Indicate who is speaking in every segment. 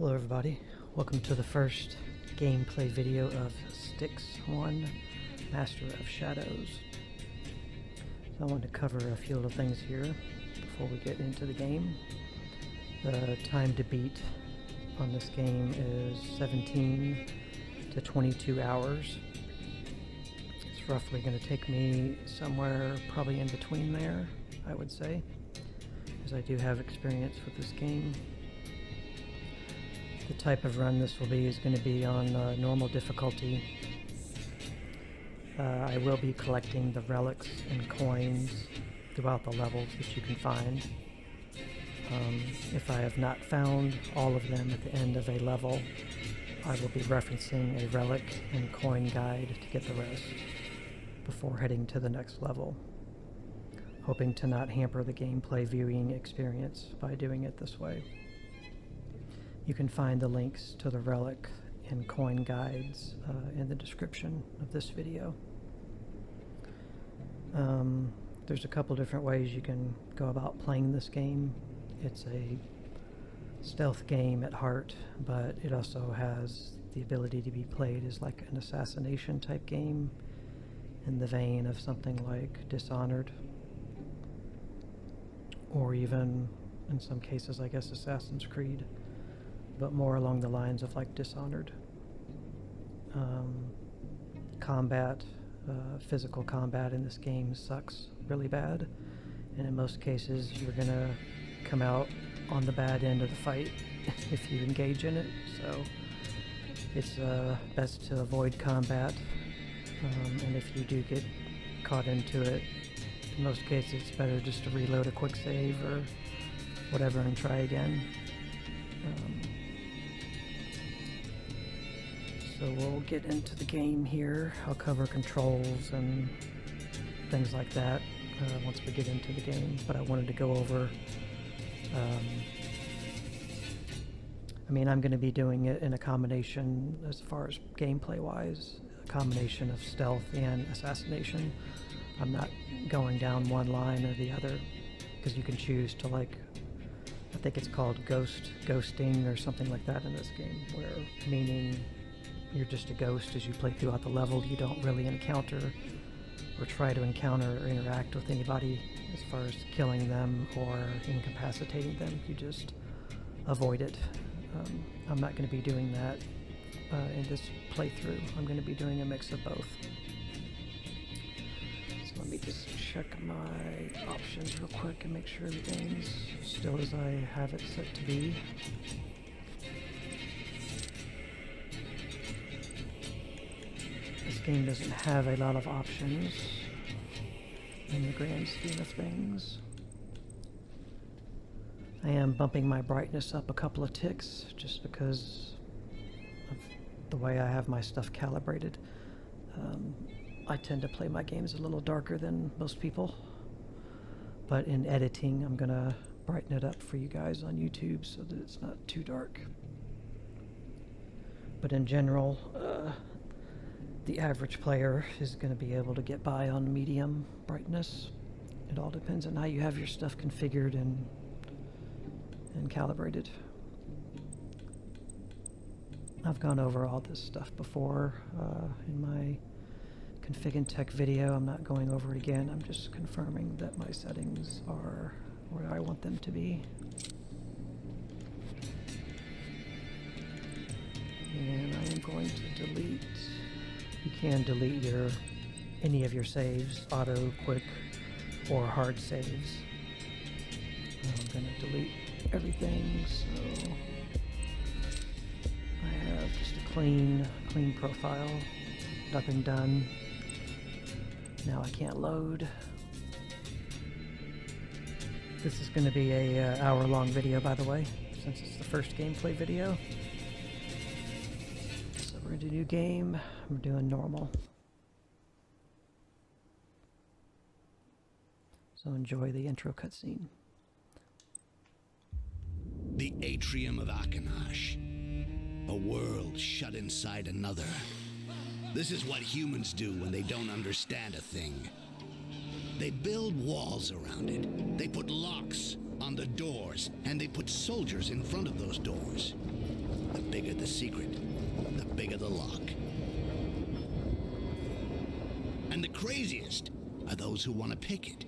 Speaker 1: Hello everybody, welcome to the first gameplay video of Styx 1, Master of Shadows. So I want to cover a few little things here before we get into the game. The time to beat on this game is 17 to 22 hours. It's roughly going to take me somewhere probably in between there, I would say, because I do have experience with this game. The type of run this will be is going to be on normal difficulty. I will be collecting the relics and coins throughout the levels that you can find. If I have not found all of them at the end of a level, I will be referencing a relic and coin guide to get the rest before heading to the next level, hoping to not hamper the gameplay viewing experience by doing it this way. You can find the links to the relic and coin guides in the description of this video. There's a couple different ways you can go about playing this game. It's a stealth game at heart, but it also has the ability to be played as like an assassination type game in the vein of something like Dishonored, or even in some cases I guess Assassin's Creed, but more along the lines of like Dishonored. Physical combat in this game sucks really bad, and in most cases you're gonna come out on the bad end of the fight if you engage in it, so it's best to avoid combat, and if you do get caught into it, in most cases it's better just to reload a quick save or whatever and try again. So we'll get into the game here. I'll cover controls and things like that once we get into the game, but I wanted to go over I'm going to be doing it in a combination, as far as gameplay wise, a combination of stealth and assassination. I'm not going down one line or the other, because you can choose to, like, I think it's called ghosting or something like that in this game, where meaning you're just a ghost as you play throughout the level. You don't really encounter or try to encounter or interact with anybody as far as killing them or incapacitating them. You just avoid it. I'm not going to be doing that in this playthrough. I'm going to be doing a mix of both. So let me just check my options real quick and make sure everything's still as I have it set to be. This game doesn't have a lot of options in the grand scheme of things. I am bumping my brightness up a couple of ticks just because of the way I have my stuff calibrated. I tend to play my games a little darker than most people, but in editing I'm gonna brighten it up for you guys on YouTube so that it's not too dark. But in general, the average player is going to be able to get by on medium brightness. It all depends on how you have your stuff configured and calibrated. I've gone over all this stuff before in my config and tech video. I'm not going over it again. I'm just confirming that my settings are where I want them to be. And I am going to delete. You can delete any of your saves, auto, quick, or hard saves. I'm going to delete everything, so I have just a clean profile, nothing done. Now I can't load. This is going to be a hour-long video, by the way, since it's the first gameplay video. We're into a new game. I'm doing normal. So enjoy the intro cutscene.
Speaker 2: The atrium of Akanash. A world shut inside another. This is what humans do when they don't understand a thing. They build walls around it. They put locks on the doors, and they put soldiers in front of those doors. The bigger the secret, the bigger the lock. And the craziest are those who want to pick it.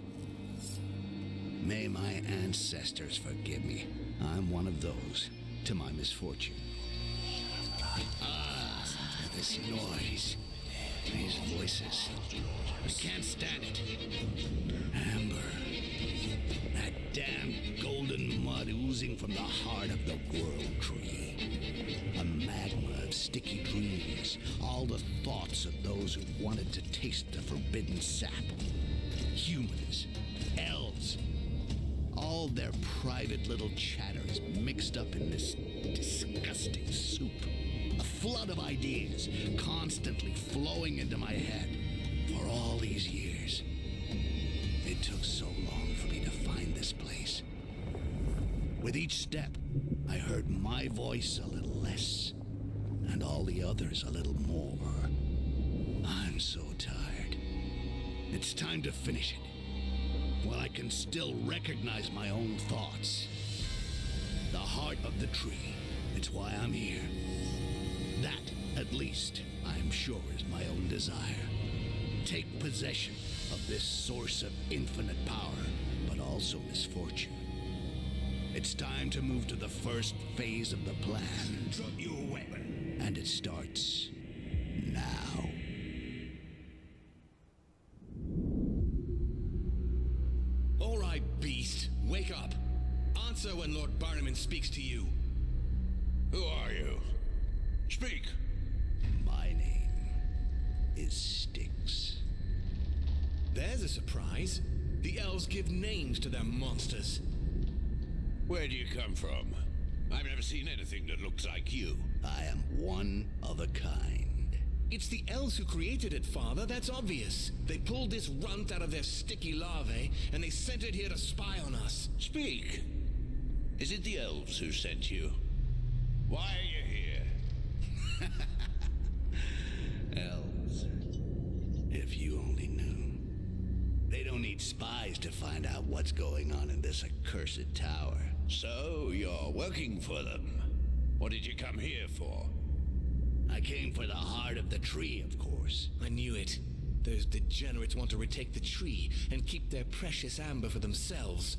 Speaker 2: May my ancestors forgive me. I'm one of those, to my misfortune. Ah, this noise. These voices. I can't stand it. Amber. That damn golden mud oozing from the heart of the world tree. A magma of sticky dreams. All the thoughts of those who wanted to taste the forbidden sap. Humans. Elves. All their private little chatters mixed up in this disgusting soup. A flood of ideas constantly flowing into my head for all these years. It took so long for me to find this place. With each step, I heard my voice a little less, and all the others a little more. I'm so tired. It's time to finish it. While I can still recognize my own thoughts. The heart of the tree. It's why I'm here. That, at least, I'm sure is my own desire. Take possession of this source of infinite power, but also misfortune. It's time to move to the first phase of the plan. Drop your weapon. And it starts now.
Speaker 3: All right, beast. Wake up. Answer when Lord Barnum speaks to you.
Speaker 4: Who are you? Speak.
Speaker 2: My name is Styx.
Speaker 3: There's a surprise. The elves give names to their monsters.
Speaker 4: Where do you come from? I've never seen anything that looks like you.
Speaker 2: I am one of a kind.
Speaker 3: It's the elves who created it, Father. That's obvious. They pulled this runt out of their sticky larvae, and they sent it here to spy on us.
Speaker 4: Speak. Is it the elves who sent you? Why are you here?
Speaker 2: Elves. If you only knew. They don't need spies to find out what's going on in this accursed tower.
Speaker 4: So, you're working for them. What did you come here for?
Speaker 2: I came for the heart of the tree, of course.
Speaker 3: I knew it. Those degenerates want to retake the tree and keep their precious amber for themselves.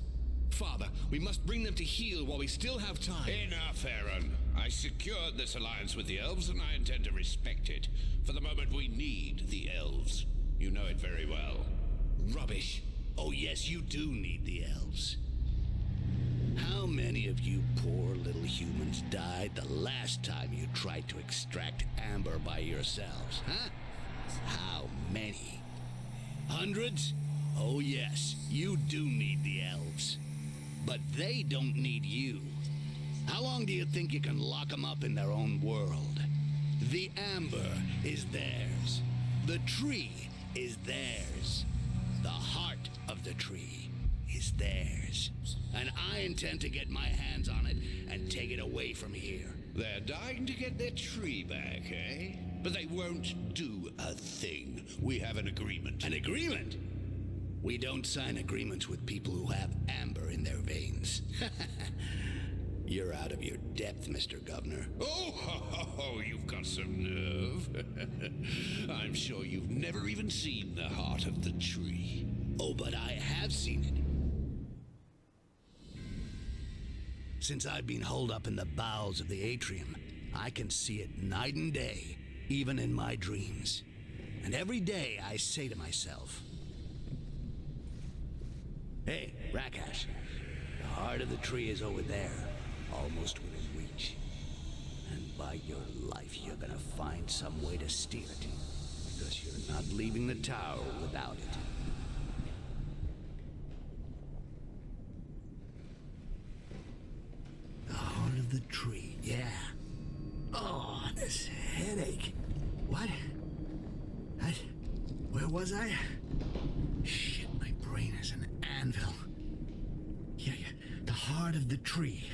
Speaker 3: Father, we must bring them to heel while we still have time.
Speaker 4: Enough, Aaron. I secured this alliance with the elves, and I intend to respect it. For the moment, we need the elves. You know it very well.
Speaker 3: Rubbish.
Speaker 2: Oh, yes, you do need the elves. How many of you poor little humans died the last time you tried to extract amber by yourselves, huh? How many? Hundreds? Oh, yes, you do need the elves. But they don't need you. How long do you think you can lock them up in their own world? The amber is theirs. The tree is theirs. The heart of the tree is theirs. And I intend to get my hands on it and take it away from here.
Speaker 4: They're dying to get their tree back, eh? But they won't do a thing. We have an agreement.
Speaker 2: An agreement? We don't sign agreements with people who have amber in their veins. You're out of your depth, Mr. Governor.
Speaker 4: Oh, you've got some nerve. I'm sure you've never even seen the heart of the tree.
Speaker 2: Oh, but I have seen it. Since I've been holed up in the bowels of the atrium, I can see it night and day, even in my dreams. And every day I say to myself, hey, Rakash, the heart of the tree is over there, almost within reach. And by your life, you're gonna find some way to steal it, because you're not leaving the tower without it. The heart of the tree, yeah. Oh, this headache. What? Where was I? Shit, my brain is an anvil. Yeah, the heart of the tree.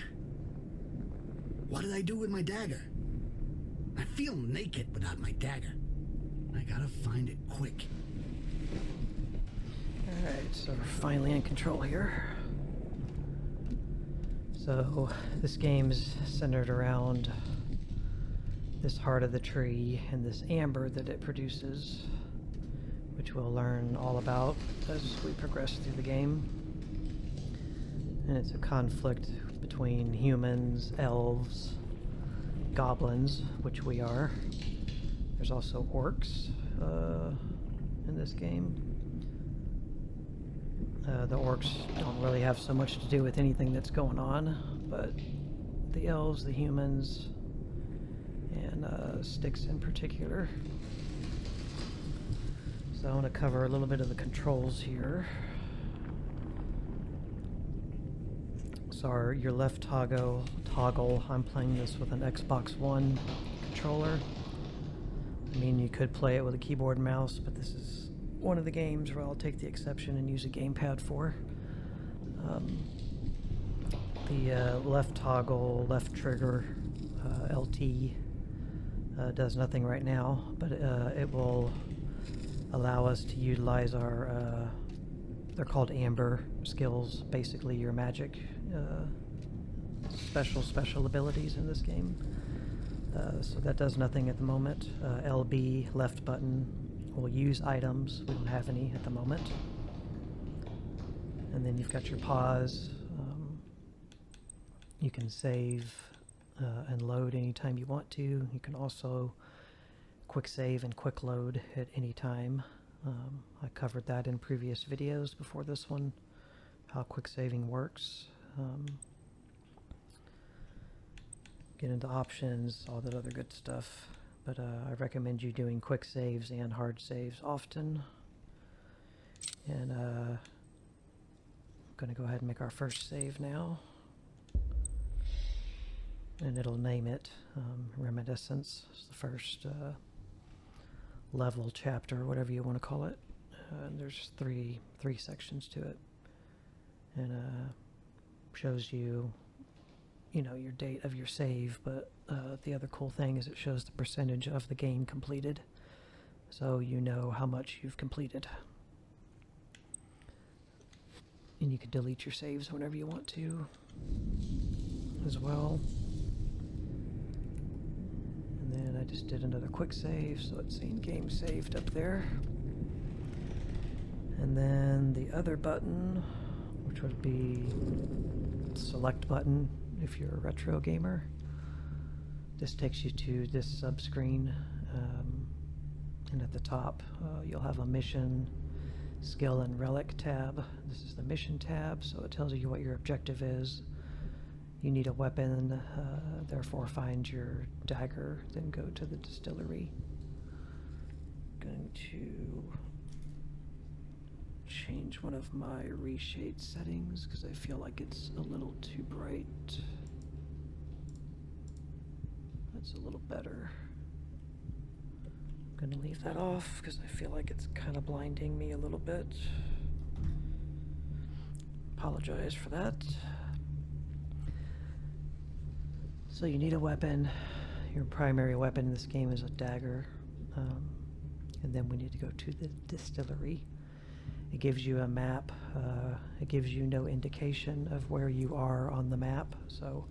Speaker 2: What did I do with my dagger? I feel naked without my dagger. I gotta find it quick.
Speaker 1: Alright, so we're finally in control here. So, this game is centered around this heart of the tree and this amber that it produces, which we'll learn all about as we progress through the game. And it's a conflict between humans, elves, goblins, which we are. There's also orcs in this game. The orcs don't really have so much to do with anything that's going on, but the elves, the humans, and Styx in particular. So I want to cover a little bit of the controls here. So your left toggle, I'm playing this with an Xbox One controller. I mean, you could play it with a keyboard and mouse, but this is one of the games where I'll take the exception and use a gamepad for. The left toggle, left trigger, LT, does nothing right now, but it will allow us to utilize our, they're called amber skills, basically your magic special abilities in this game. So that does nothing at the moment. LB, left button, will use items. We don't have any at the moment. And then you've got your pause. You can save and load anytime you want to. You can also quick save and quick load at any time. I covered that in previous videos before this one, how quick saving works. Get into options, all that other good stuff. But I recommend you doing quick saves and hard saves often. And I'm going to go ahead and make our first save now. And it'll name it Reminiscence. It's the first level, chapter, whatever you want to call it. And there's three sections to it. And shows you, your date of your save, but the other cool thing is it shows the percentage of the game completed, so you know how much you've completed. And you can delete your saves whenever you want to as well. And then I just did another quick save, so it's saying game saved up there. And then the other button, which would be select button if you're a retro gamer. This takes you to this sub-screen, and at the top you'll have a mission, skill, and relic tab. This is the mission tab, so it tells you what your objective is. You need a weapon, therefore find your dagger, then go to the distillery. Going to change one of my reshade settings because I feel like it's a little too bright. That's a little better. I'm gonna leave that off because I feel like it's kind of blinding me a little bit. Apologize for that. So you need a weapon. Your primary weapon in this game is a dagger. And then we need to go to the distillery. It gives you a map. It gives you no indication of where you are on the map, so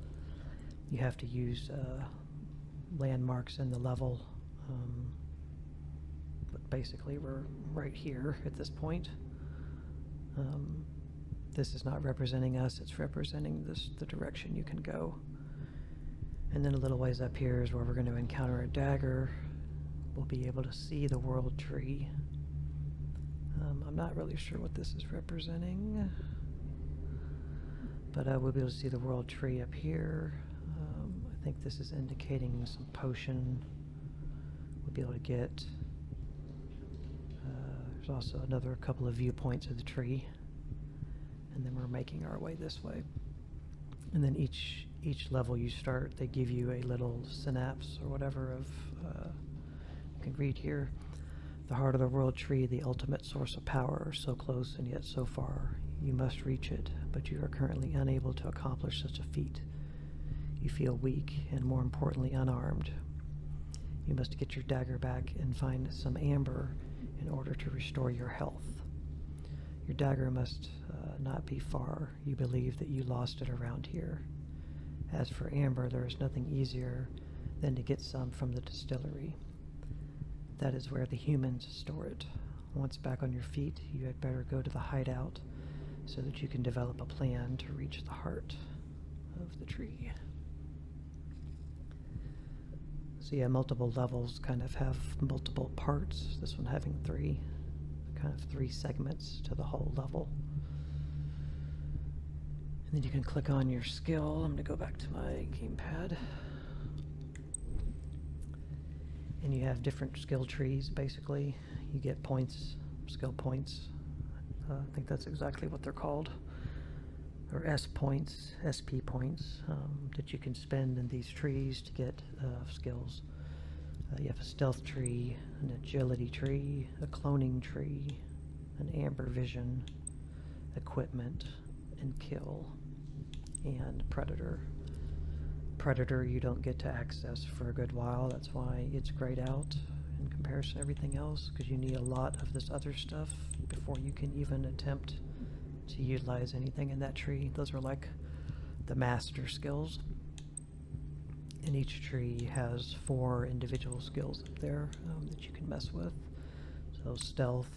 Speaker 1: you have to use landmarks in the level. But basically we're right here at this point. This is not representing us, it's representing the direction you can go. And then a little ways up here is where we're going to encounter a dagger. We'll be able to see the world tree. I'm not really sure what this is representing, but we'll be able to see the world tree up here. I think this is indicating some potion we'll be able to get. There's also another couple of viewpoints of the tree, and then we're making our way this way. And then each level you start, they give you a little synapse or whatever of, you can read here, the heart of the world tree, the ultimate source of power, so close and yet so far. You must reach it, but you are currently unable to accomplish such a feat. You feel weak and, more importantly, unarmed. You must get your dagger back and find some amber in order to restore your health. Your dagger must not be far. You believe that you lost it around here. As for amber, there is nothing easier then to get some from the distillery. That is where the humans store it. Once back on your feet, you had better go to the hideout so that you can develop a plan to reach the heart of the tree. So yeah, multiple levels kind of have multiple parts. This one having three segments to the whole level. And then you can click on your skill. I'm going to go back to my gamepad. And you have different skill trees, basically. You get points, skill points. I think that's exactly what they're called. Or S points, SP points, that you can spend in these trees to get skills. You have a stealth tree, an agility tree, a cloning tree, an amber vision, equipment, and kill, and predator. Predator you don't get to access for a good while. That's why it's grayed out in comparison to everything else, because you need a lot of this other stuff before you can even attempt to utilize anything in that tree. Those are like the master skills. And each tree has 4 individual skills up there that you can mess with. So stealth,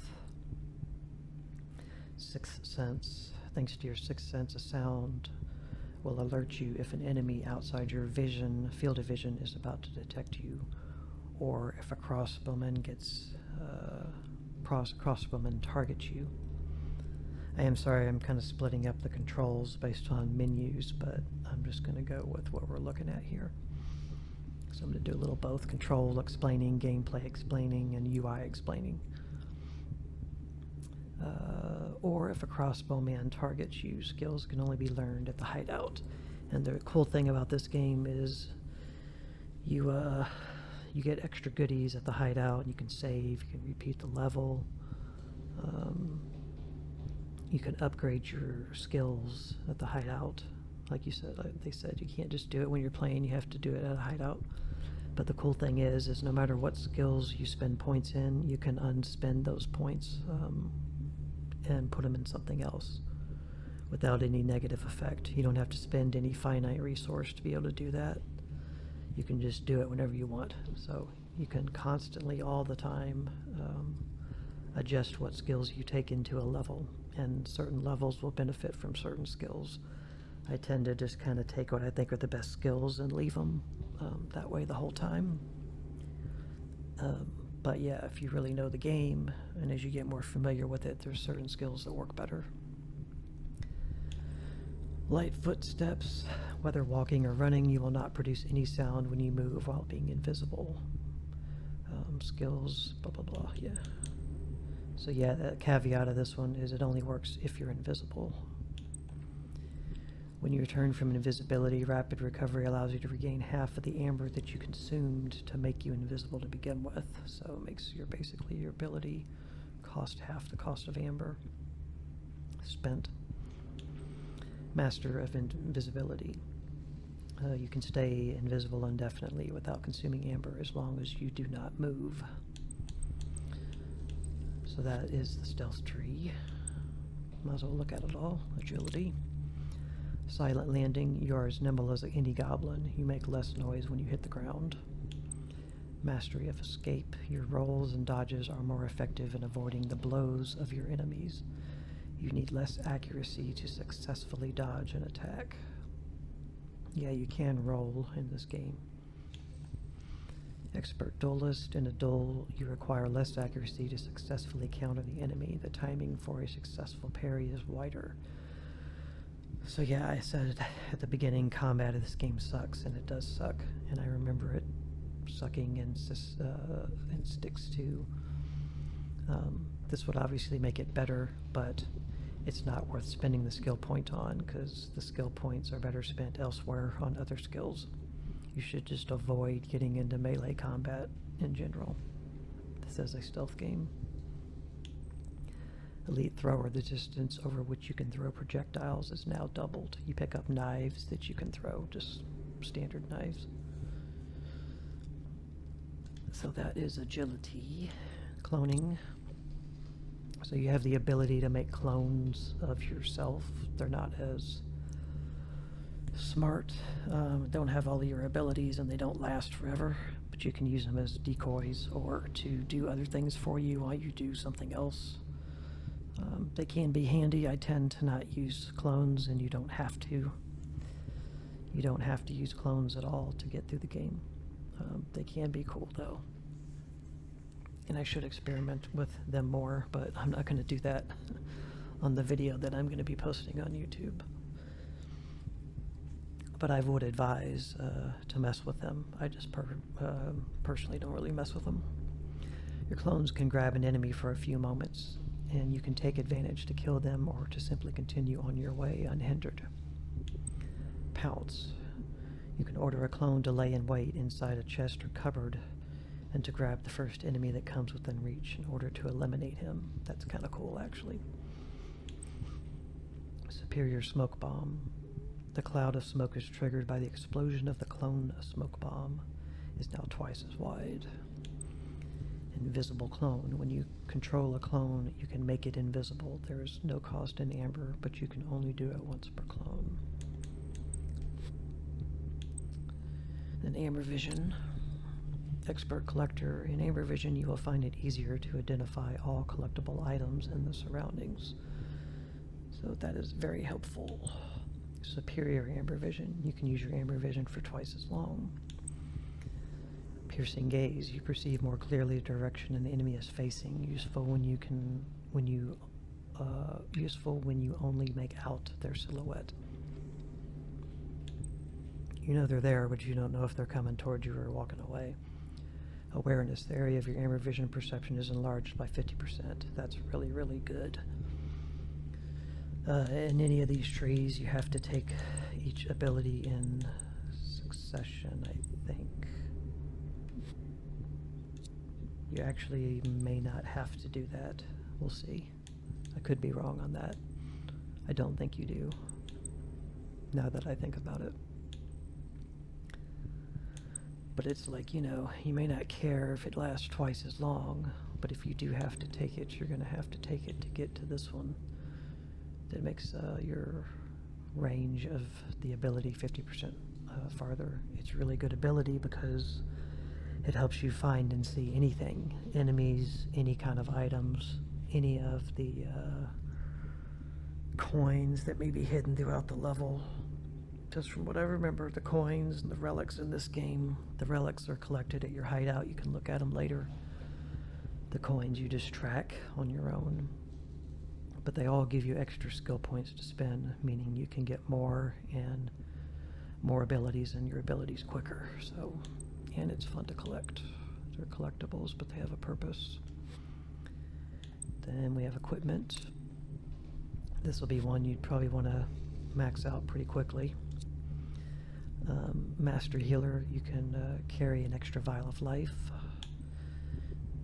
Speaker 1: sixth sense. Thanks to your sixth sense, a sound will alert you if an enemy outside your field of vision is about to detect you, or if a crossbowman targets you. I am sorry, I'm kind of splitting up the controls based on menus, but I'm just going to go with what we're looking at here. So I'm going to do a little both control explaining, gameplay explaining, and UI explaining. Or if a crossbowman targets you, skills can only be learned at the hideout. And the cool thing about this game is you get extra goodies at the hideout, and you can save, you can repeat the level. You can upgrade your skills at the hideout. Like they said, you can't just do it when you're playing, you have to do it at a hideout. But the cool thing is no matter what skills you spend points in, you can unspend those points and put them in something else without any negative effect. You don't have to spend any finite resource to be able to do that. You can just do it whenever you want. So you can constantly, all the time, adjust what skills you take into a level. And certain levels will benefit from certain skills. I tend to just kind of take what I think are the best skills and leave them that way the whole time. But yeah, if you really know the game, and as you get more familiar with it, there's certain skills that work better. Light footsteps. Whether walking or running, you will not produce any sound when you move while being invisible. Skills, blah, blah, blah, yeah. So yeah, the caveat of this one is it only works if you're invisible. When you return from invisibility, rapid recovery allows you to regain half of the amber that you consumed to make you invisible to begin with. So it makes basically your ability cost half the cost of amber spent. Master of invisibility. You can stay invisible indefinitely without consuming amber as long as you do not move. So that is the stealth tree. Might as well look at it all. Agility. Silent landing. You are as nimble as any goblin. You make less noise when you hit the ground. Mastery of escape. Your rolls and dodges are more effective in avoiding the blows of your enemies. You need less accuracy to successfully dodge an attack. Yeah, you can roll in this game. Expert duelist. In a duel, you require less accuracy to successfully counter the enemy. The timing for a successful parry is wider. So yeah, I said at the beginning, combat of this game sucks, and it does suck. And I remember it sucking in Styx too. This would obviously make it better, but it's not worth spending the skill point on, because the skill points are better spent elsewhere on other skills. You should just avoid getting into melee combat in general. This is a stealth game. Elite thrower. The distance over which you can throw projectiles is now doubled. You pick up knives that you can throw, just standard knives. So that is agility. Cloning. So you have the ability to make clones of yourself. They're not as smart, don't have all your abilities, and they don't last forever, but you can use them as decoys or to do other things for you while you do something else. They can be handy. I tend to not use clones, and you don't have to. You don't have to use clones at all to get through the game. They can be cool, though. And I should experiment with them more, but I'm not going to do that on the video that I'm going to be posting on YouTube. But I would advise to mess with them. I just personally don't really mess with them. Your clones can grab an enemy for a few moments, and you can take advantage to kill them or to simply continue on your way unhindered. Pounce. You can order a clone to lay in wait inside a chest or cupboard and to grab the first enemy that comes within reach in order to eliminate him. That's kind of cool, actually. Superior Smoke Bomb. The cloud of smoke is triggered by the explosion of the clone smoke bomb. Is now twice as wide. Invisible Clone. When you control a clone, you can make it invisible. There is no cost in amber, but you can only do it once per clone. Then Amber Vision. Expert Collector. In Amber Vision, you will find it easier to identify all collectible items in the surroundings. So that is very helpful. Superior Amber Vision. You can use your Amber Vision for twice as long. Piercing Gaze. You perceive more clearly the direction an enemy is facing. Useful when you only make out their silhouette. You know they're there, but you don't know if they're coming towards you or walking away. Awareness. The area of your Amber Vision perception is enlarged by 50%. That's really, really good. In any of these trees, you have to take each ability in succession, I think. You actually may not have to do that. We'll see. I could be wrong on that. I don't think you do, now that I think about it. But it's like, you know, you may not care if it lasts twice as long, but if you do have to take it, you're going to have to take it to get to this one. That makes your range of the ability 50% farther. It's really good ability because it helps you find and see anything. Enemies, any kind of items, any of the coins that may be hidden throughout the level. Just from what I remember, the coins and the relics in this game, the relics are collected at your hideout. You can look at them later. The coins you just track on your own. But they all give you extra skill points to spend, meaning you can get more and more abilities and your abilities quicker. So, and it's fun to collect. They're collectibles, but they have a purpose. Then we have equipment. This will be one you'd probably want to max out pretty quickly. Master Healer, you can carry an extra vial of life.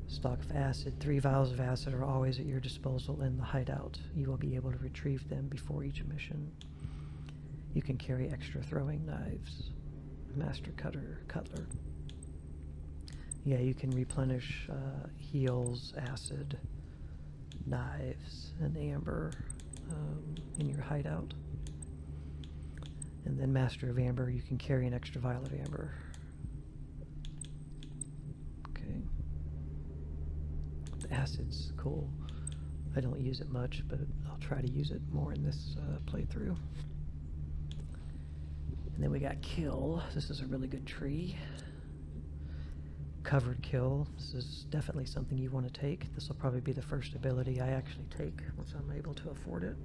Speaker 1: Stock of acid. 3 vials of acid are always at your disposal in the hideout. You will be able to retrieve them before each mission. You can carry extra throwing knives. Master Cutler. Yeah, you can replenish heals, acid, knives, and amber in your hideout. And then Master of Amber, you can carry an extra vial of amber. Okay. The acid's cool. I don't use it much, but I'll try to use it more in this playthrough. And then we got Kill. This is a really good tree. Covered Kill. This is definitely something you want to take. This will probably be the first ability I actually take once I'm able to afford it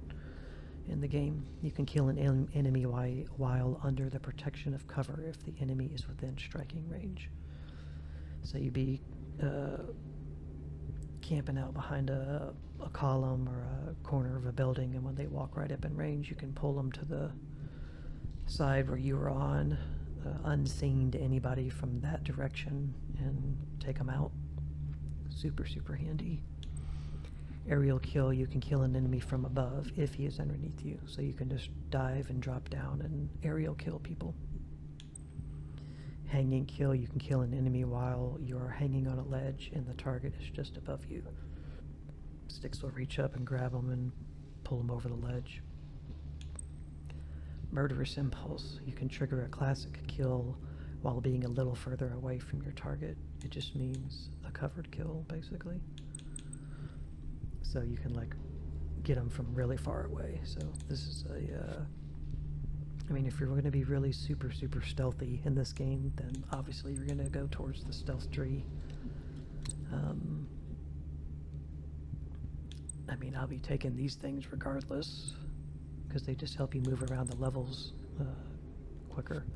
Speaker 1: in the game. You can kill an enemy while under the protection of cover if the enemy is within striking range. So you'd be camping out behind a column or a corner of a building, and when they walk right up in range, you can pull them to the side where you were on, unseen to anybody from that direction, and take them out. Super, super handy. Aerial Kill, you can kill an enemy from above if he is underneath you. So you can just dive and drop down and aerial kill people. Hanging Kill, you can kill an enemy while you're hanging on a ledge and the target is just above you. Styx will reach up and grab them and pull them over the ledge. murderous impulse. You can trigger a classic kill while being a little further away from your target. It just means a covered kill, basically. So you can, like, get them from really far away. So this is a, I mean, if you're going to be really super, super stealthy in this game, then obviously you're going to go towards the stealth tree. I mean, I'll be taking these things regardless, because they just help you move around the levels quicker.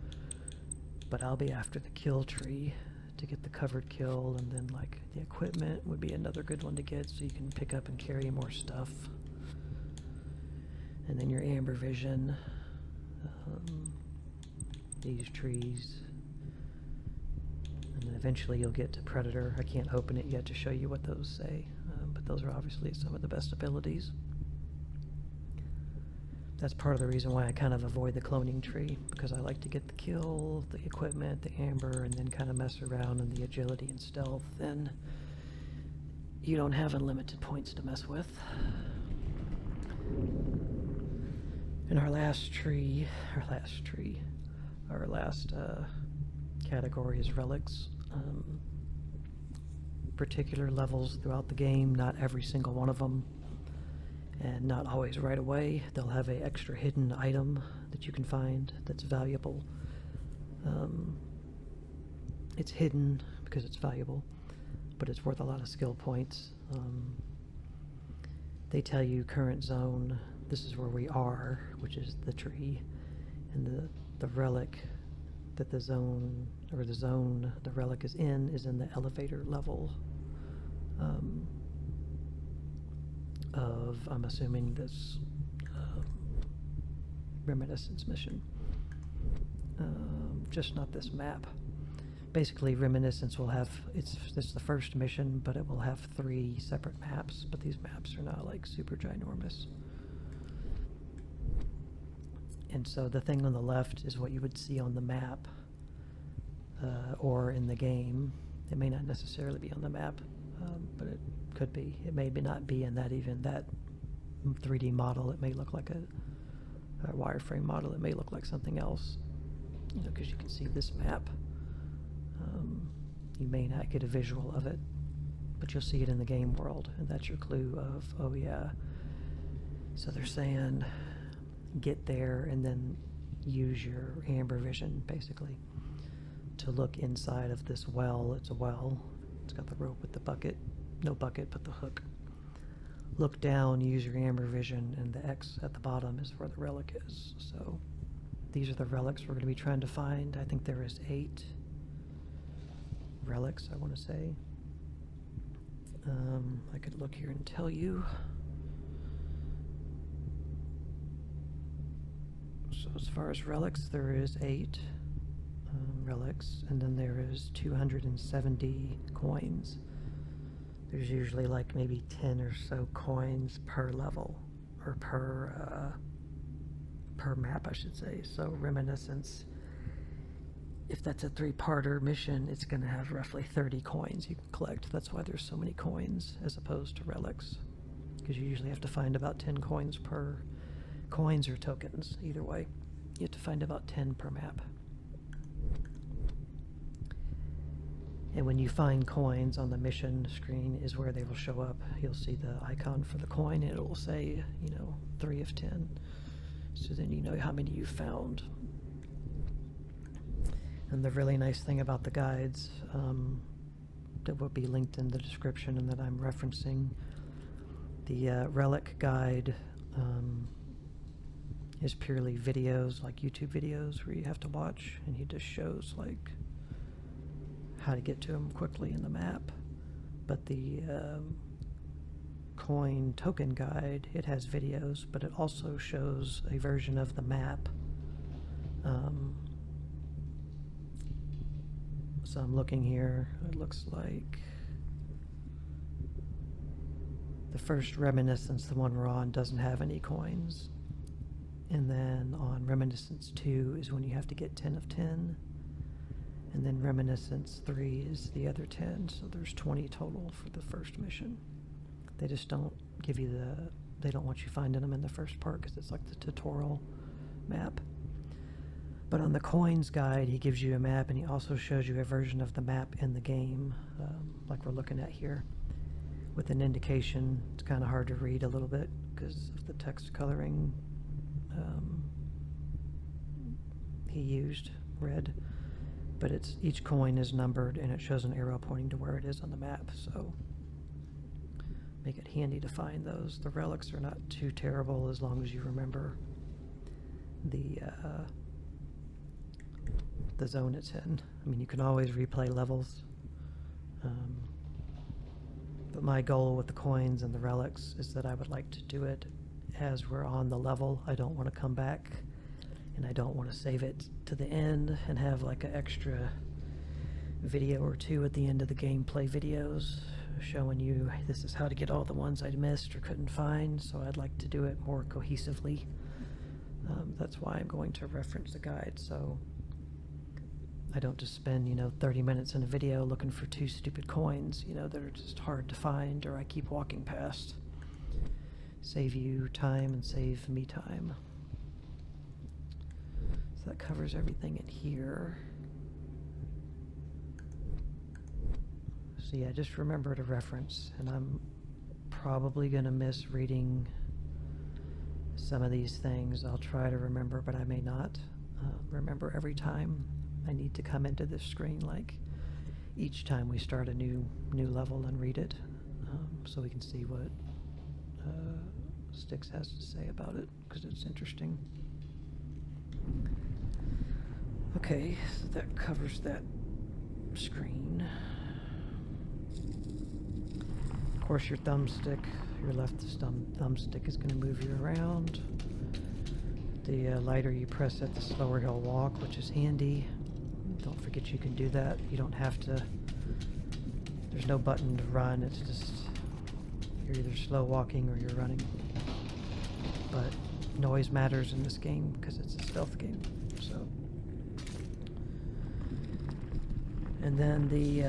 Speaker 1: But I'll be after the kill tree to get the covered kill, and then, like, the equipment would be another good one to get, so you can pick up and carry more stuff. And then your amber vision, these trees, and then eventually you'll get to predator. I can't open it yet to show you what those say, but those are obviously some of the best abilities. That's part of the reason why I kind of avoid the cloning tree, because I like to get the kill, the equipment, the amber, and then kind of mess around in the agility and stealth. Then you don't have unlimited points to mess with. And our last category is relics. Particular levels throughout the game, not every single one of them, and not always right away. They'll have an extra hidden item that you can find that's valuable. It's hidden because it's valuable, but it's worth a lot of skill points. They tell you current zone, this is where we are, which is the tree, and the relic that the zone the relic is in the elevator level of, I'm assuming, this Reminiscence mission. Just not this map. Basically, Reminiscence will have, it's the first mission, but it will have 3 separate maps, but these maps are not, like, super ginormous. And so the thing on the left is what you would see on the map, or in the game. It may not necessarily be on the map, but it could be. It may not be in that 3D model. It may look like a wireframe model. It may look like something else, you know, because you can see this map. You may not get a visual of it, but you'll see it in the game world, and that's your clue of, oh yeah. So they're saying, get there and then use your amber vision, basically, to look inside of this well. It's a well. It's got the rope with the bucket. No bucket, but the hook. Look down, use your amber vision, and the X at the bottom is where the relic is. So these are the relics we're going to be trying to find. I think there is 8 relics, I want to say. I could look here and tell you. So as far as relics, there is 8 relics, and then there is 270 coins. There's usually like maybe 10 or so coins per level, or per map, I should say. So Reminiscence, if that's a 3-parter mission, it's going to have roughly 30 coins you can collect. That's why there's so many coins as opposed to relics, because you usually have to find about 10 coins per coins or tokens. Either way, you have to find about 10 per map. And when you find coins on the mission screen is where they will show up. You'll see the icon for the coin, and it will say, you know, 3 of 10. So then you know how many you found. And the really nice thing about the guides that will be linked in the description and that I'm referencing, the relic guide is purely videos, like YouTube videos, where you have to watch, and he just shows, like, how to get to them quickly in the map. But the coin token guide, it has videos, but it also shows a version of the map. So I'm looking here, it looks like the first Reminiscence, the one we're on, doesn't have any coins. And then on Reminiscence 2 is when you have to get 10 of 10. And then Reminiscence 3 is the other 10, so there's 20 total for the first mission. They just don't give you they don't want you finding them in the first part, because it's like the tutorial map. But on the coins guide, he gives you a map, and he also shows you a version of the map in the game, like we're looking at here, with an indication. It's kind of hard to read a little bit because of the text coloring he used, red. But each coin is numbered, and it shows an arrow pointing to where it is on the map, so make it handy to find those. The relics are not too terrible as long as you remember the zone it's in. I mean, you can always replay levels, but my goal with the coins and the relics is that I would like to do it as we're on the level. I don't want to come back, and I don't want to save it to the end and have like an extra video or two at the end of the gameplay videos showing you this is how to get all the ones I missed or couldn't find. So I'd like to do it more cohesively. That's why I'm going to reference the guide, so I don't just spend 30 minutes in a video looking for 2 stupid coins that are just hard to find, or I keep walking past. Save you time and save me time. So that covers everything in here. So yeah, just remember to reference, and I'm probably going to miss reading some of these things. I'll try to remember, but I may not remember every time I need to come into this screen, like each time we start a new level, and read it, so we can see what Styx has to say about it, because it's interesting. Okay, so that covers that screen. Of course, your thumbstick, your left thumbstick is going to move you around. The lighter you press it, the slower he'll walk, which is handy. Don't forget you can do that. You don't have to, there's no button to run. It's just, you're either slow walking or you're running. But noise matters in this game because it's a stealth game, so. And then the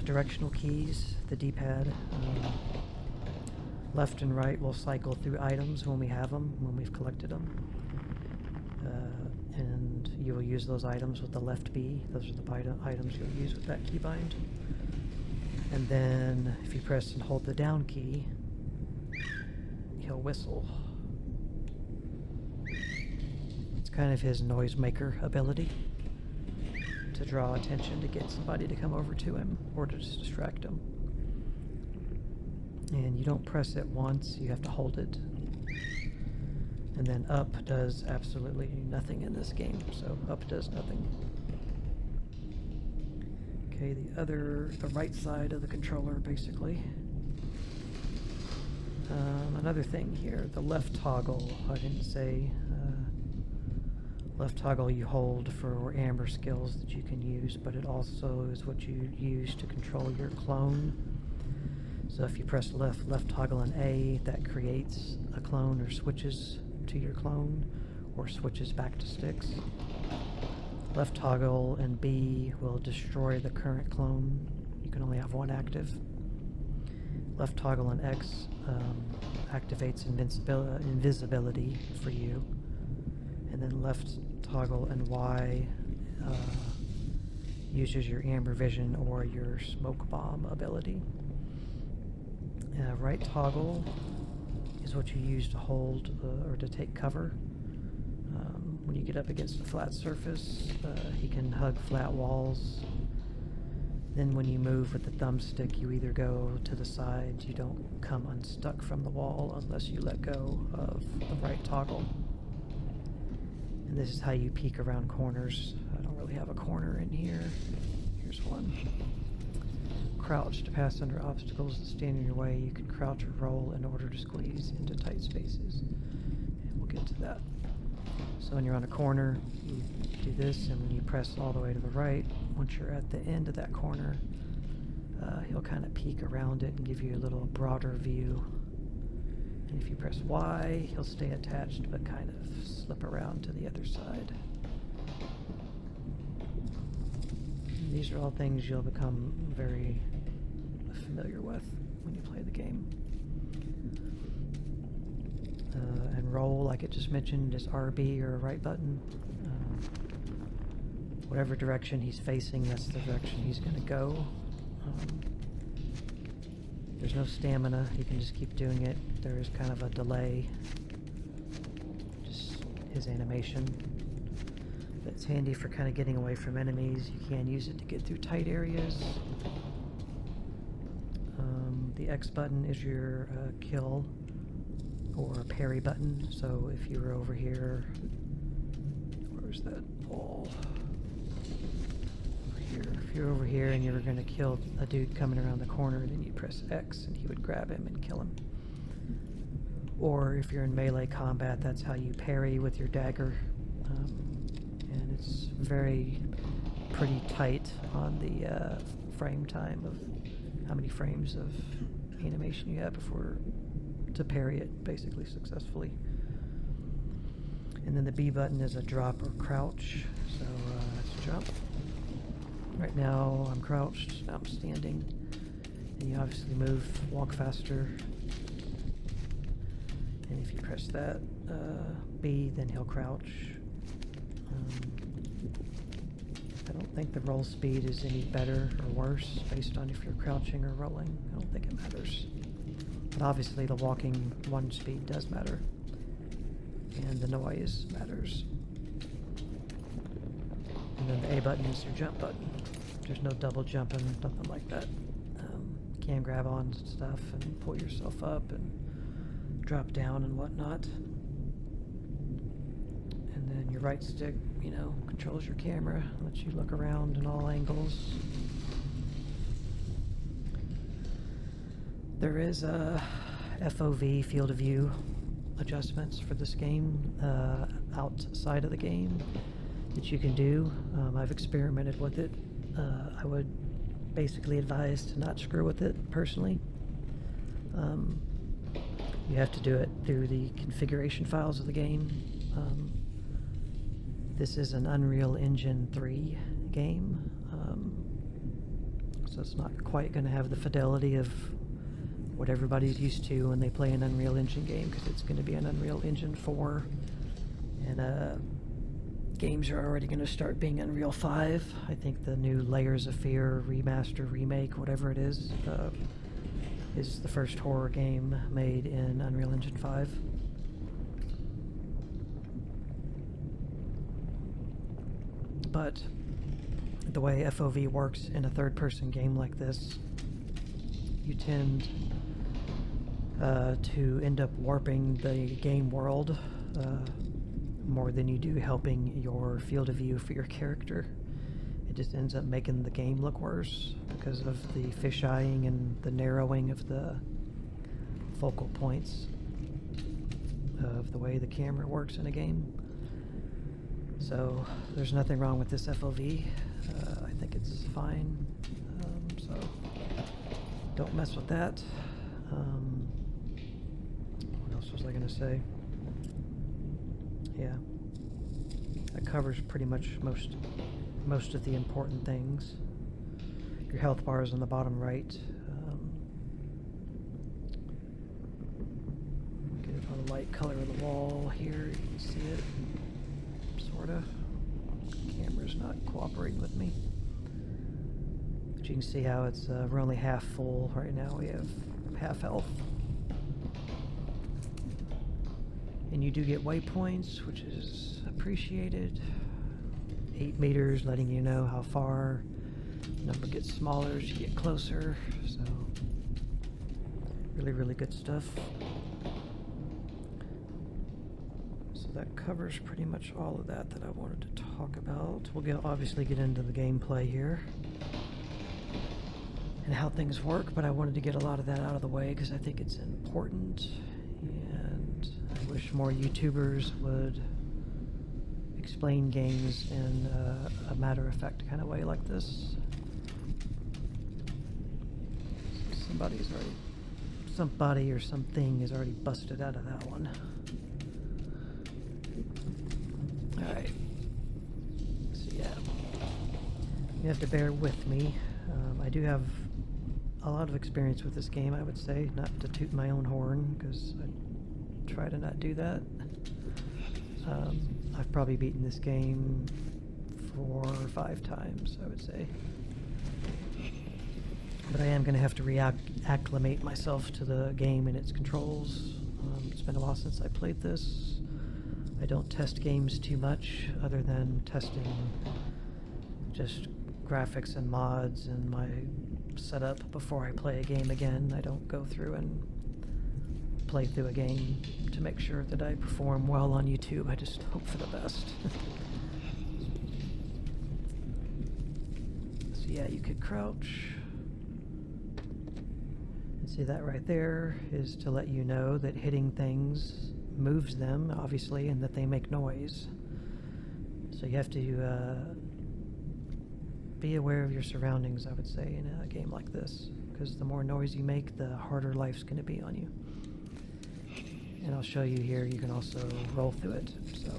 Speaker 1: directional keys, the D-pad. Left and right will cycle through items when we have them, when we've collected them. And you will use those items with the left B. Those are the items you'll use with that keybind. And then if you press and hold the down key, he'll whistle. It's kind of his noisemaker ability to draw attention, to get somebody to come over to him or to just distract him. And you don't press it once, you have to hold it. And then up does absolutely nothing in this game, so up does nothing. Okay, the right side of the controller, basically. Another thing here, the left toggle, I didn't say. Left toggle you hold for amber skills that you can use, but it also is what you use to control your clone. So if you press left toggle and A, that creates a clone or switches to your clone, or switches back to Styx. Left toggle and B will destroy the current clone. You can only have one active. Left toggle and X activates invisibility for you. And then left toggle and Y uses your amber vision or your smoke bomb ability. Right toggle is what you use to hold or to take cover. When you get up against a flat surface, he can hug flat walls. Then when you move with the thumbstick, you either go to the sides, you don't come unstuck from the wall unless you let go of the right toggle. And this is how you peek around corners. I don't really have a corner in here. Here's one. Crouch to pass under obstacles that stand in your way. You can crouch or roll in order to squeeze into tight spaces. And we'll get to that. So when you're on a corner, you do this, and when you press all the way to the right, once you're at the end of that corner, he'll kind of peek around it and give you a little broader view. And if you press Y, he'll stay attached but kind of slip around to the other side. And these are all things you'll become very familiar with when you play the game. And roll, like it just mentioned, is RB or right button. whatever direction he's facing, that's the direction he's going to go. There's no stamina. You can just keep doing it. There is kind of a delay. Just his animation. That's handy for kind of getting away from enemies. You can use it to get through tight areas. The X button is your kill or parry button. So if you were over here, where's that wall? Over here. If you're over here and you were going to kill a dude coming around the corner, then you press X and he would grab him and kill him. Or if you're in melee combat, that's how you parry with your dagger. And it's very pretty tight on the frame time of how many frames of animation you have before to parry it basically successfully. And then the B button is a drop or crouch. So that's jump. Right now I'm crouched, now I'm standing. And you obviously move, walk faster. And if you press that B, then he'll crouch. I don't think the roll speed is any better or worse based on if you're crouching or rolling. I don't think it matters. But obviously the walking one speed does matter. And the noise matters. And then the A button is your jump button. There's no double jumping, nothing like that. You can grab on stuff and pull yourself up and drop down and whatnot. And then your right stick, you know, controls your camera, lets you look around in all angles. There is a FOV, field of view, adjustments for this game outside of the game that you can do. I've experimented with it. I would basically advise to not screw with it personally. You have to do it through the configuration files of the game. This is an Unreal Engine 3 game, so it's not quite going to have the fidelity of what everybody's used to when they play an Unreal Engine game, because it's going to be an Unreal Engine 4, and games are already going to start being Unreal 5. I think the new Layers of Fear remaster, remake, whatever it is the first horror game made in Unreal Engine 5. But the way FOV works in a third-person game like this, you tend to end up warping the game world more than you do helping your field of view for your character. It just ends up making the game look worse because of the fisheyeing and the narrowing of the focal points of the way the camera works in a game. So there's nothing wrong with this FOV. I think it's fine. So don't mess with that. What else was I going to say? Yeah, that covers pretty much most of the important things. Your health bar is on the bottom right. Get it on the light color of the wall here. You can see it. Sorta. Camera's not cooperating with me. But you can see how it's we're only half full right now. We have half health. And you do get waypoints, which is appreciated. 8 meters, letting you know how far. The number gets smaller as you get closer. So really, really good stuff. So that covers pretty much all of that I wanted to talk about. We'll obviously get into the gameplay here and how things work, but I wanted to get a lot of that out of the way because I think it's important, and I wish more YouTubers would explain games in a matter-of-fact kind of way like this. Somebody or something is already busted out of that one. Alright. So yeah, you have to bear with me. I do have a lot of experience with this game, I would say, not to toot my own horn, because I try to not do that. I've probably beaten this game 4 or 5 times, I would say. But I am going to have to reacclimate myself to the game and its controls. It's been a while since I played this. I don't test games too much, other than testing just graphics and mods and my setup before I play a game again. I don't go through and play through a game to make sure that I perform well on YouTube. I just hope for the best. So yeah, you could crouch. And see, that right there is to let you know that hitting things moves them, obviously, and that they make noise. So you have to be aware of your surroundings, I would say, in a game like this, because the more noise you make, the harder life's going to be on you. And I'll show you here, you can also roll through it, so.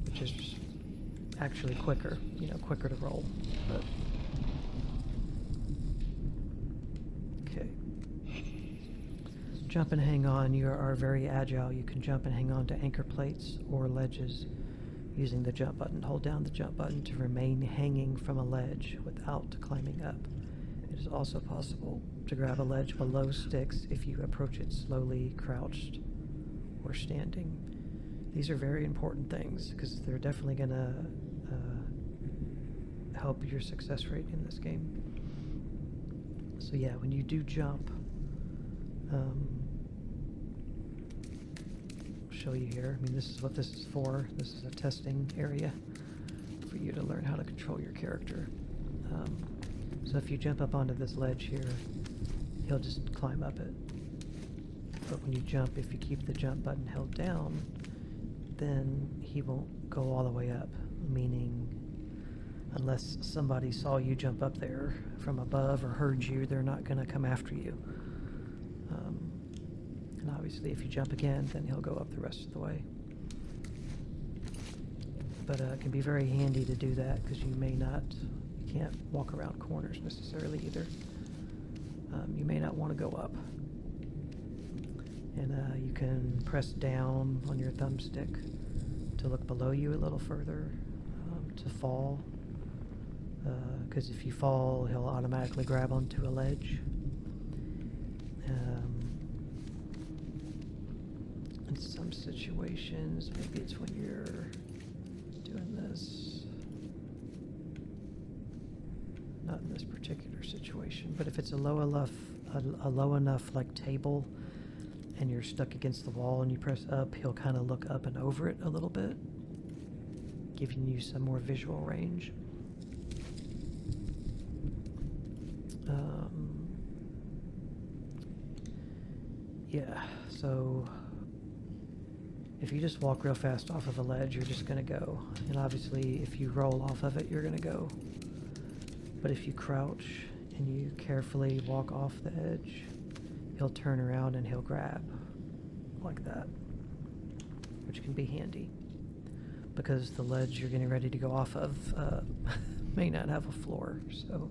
Speaker 1: Which is actually quicker, quicker to roll, but. Okay. Jump and hang on, you are very agile. You can jump and hang on to anchor plates or ledges using the jump button. Hold down the jump button to remain hanging from a ledge without climbing up. It is also possible to grab a ledge below Styx if you approach it slowly, crouched, or standing. These are very important things because they're definitely going to help your success rate in this game. So yeah, when you do jump, I'll show you here. I mean, this is what this is for. This is a testing area for you to learn how to control your character. So if you jump up onto this ledge here, he'll just climb up it. But when you jump, if you keep the jump button held down, then he won't go all the way up, meaning unless somebody saw you jump up there from above or heard you, they're not going to come after you. And obviously if you jump again, then he'll go up the rest of the way. But it can be very handy to do that because you can't walk around corners necessarily either. You may not want to go up. And you can press down on your thumbstick to look below you a little further, to fall. Because if you fall, he'll automatically grab onto a ledge. In some situations, maybe it's when you're doing this. Not in this particular situation, but if it's a low enough like table, and you're stuck against the wall and you press up, he'll kind of look up and over it a little bit, giving you some more visual range. Yeah, so if you just walk real fast off of a ledge, you're just going to go. And obviously, if you roll off of it, you're going to go. But if you crouch and you carefully walk off the edge, he'll turn around and he'll grab like that, which can be handy because the ledge you're getting ready to go off of may not have a floor. So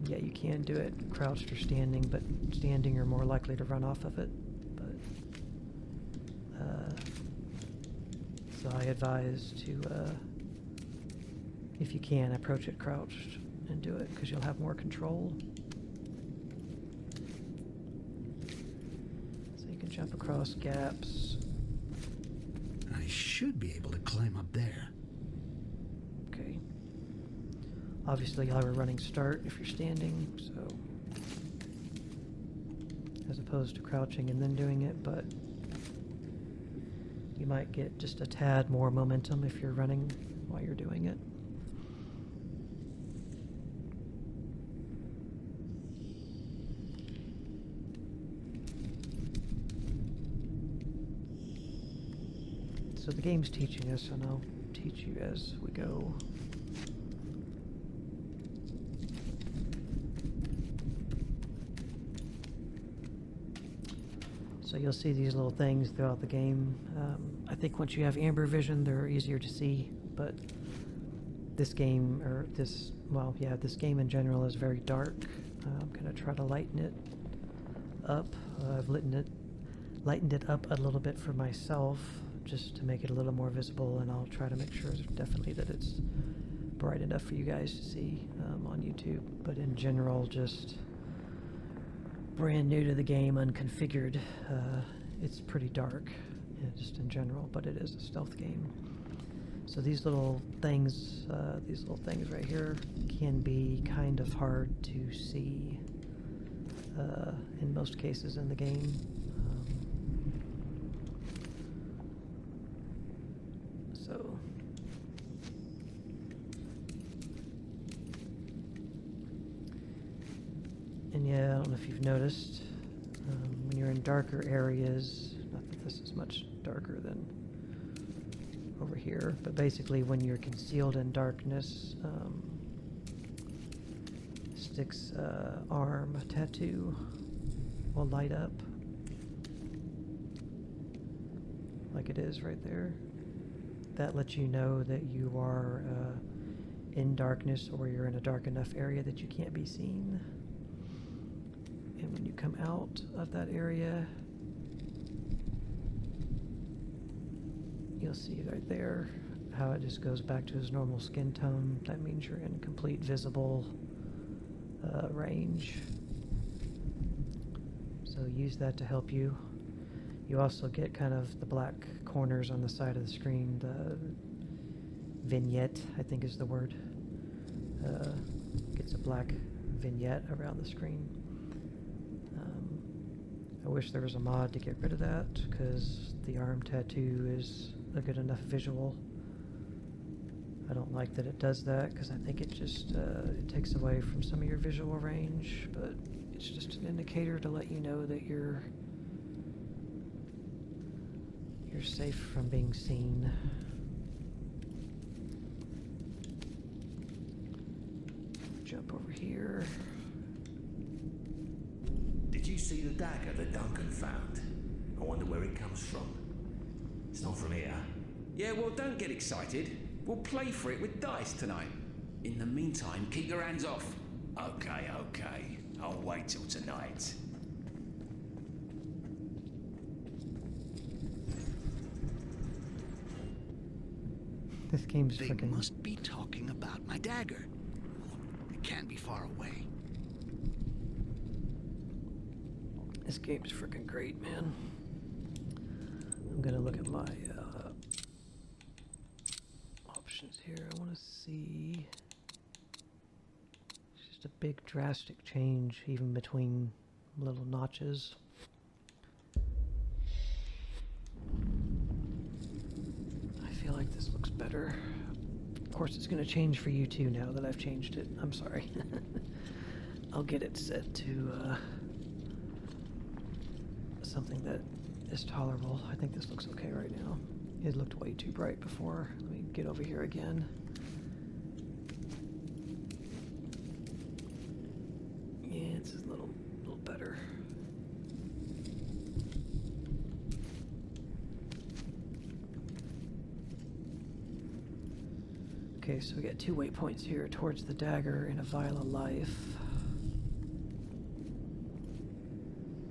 Speaker 1: yeah, you can do it crouched or standing, but standing you're more likely to run off of it. But so I advise to if you can, approach it crouched and do it because you'll have more control. Jump across gaps.
Speaker 2: I should be able to climb up there.
Speaker 1: Okay. Obviously, you'll have a running start if you're standing, so as opposed to crouching and then doing it, but you might get just a tad more momentum if you're running while you're doing it. So the game's teaching us, and I'll teach you as we go. So you'll see these little things throughout the game. I think once you have amber vision, they're easier to see, but this game, this game in general is very dark. I'm going to try to lighten it up. I've lit lightened it up a little bit for myself just to make it a little more visible, and I'll try to make sure definitely that it's bright enough for you guys to see on YouTube. But in general, just brand new to the game, unconfigured, it's pretty dark, just in general, but it is a stealth game. So these little things right here can be kind of hard to see in most cases in the game. And yeah, I don't know if you've noticed, when you're in darker areas, not that this is much darker than over here, but basically when you're concealed in darkness, Styx arm tattoo will light up, like it is right there. That lets you know that you are in darkness, or you're in a dark enough area that you can't be seen. And when you come out of that area, you'll see right there how it just goes back to his normal skin tone. That means you're in complete visible range. So use that to help you. You also get kind of the black corners on the side of the screen. The vignette, I think is the word. Gets a black vignette around the screen. I wish there was a mod to get rid of that, because the arm tattoo is a good enough visual. I don't like that it does that, because I think it just it takes away from some of your visual range, but it's just an indicator to let you know that you're safe from being seen. Jump over here.
Speaker 5: Did you see the dagger that Duncan found? I wonder where it comes from. It's not from here.
Speaker 6: Yeah, well, don't get excited. We'll play for it with dice tonight. In the meantime, keep your hands off.
Speaker 5: Okay. I'll wait till tonight.
Speaker 1: This game's
Speaker 2: They
Speaker 1: freaking...
Speaker 2: must be talking about my dagger. It can't be far away.
Speaker 1: This game's freaking great, man. I'm gonna look at my options here. I want to see... It's just a big drastic change even between little notches. I feel like this looks better. Of course it's gonna change for you too now that I've changed it. I'm sorry. I'll get it set to something that is tolerable. I think this looks okay right now. It looked way too bright before. Let me get over here again. Yeah, it's a little better. Okay, so we got 2 waypoints here towards the dagger and a vial of life.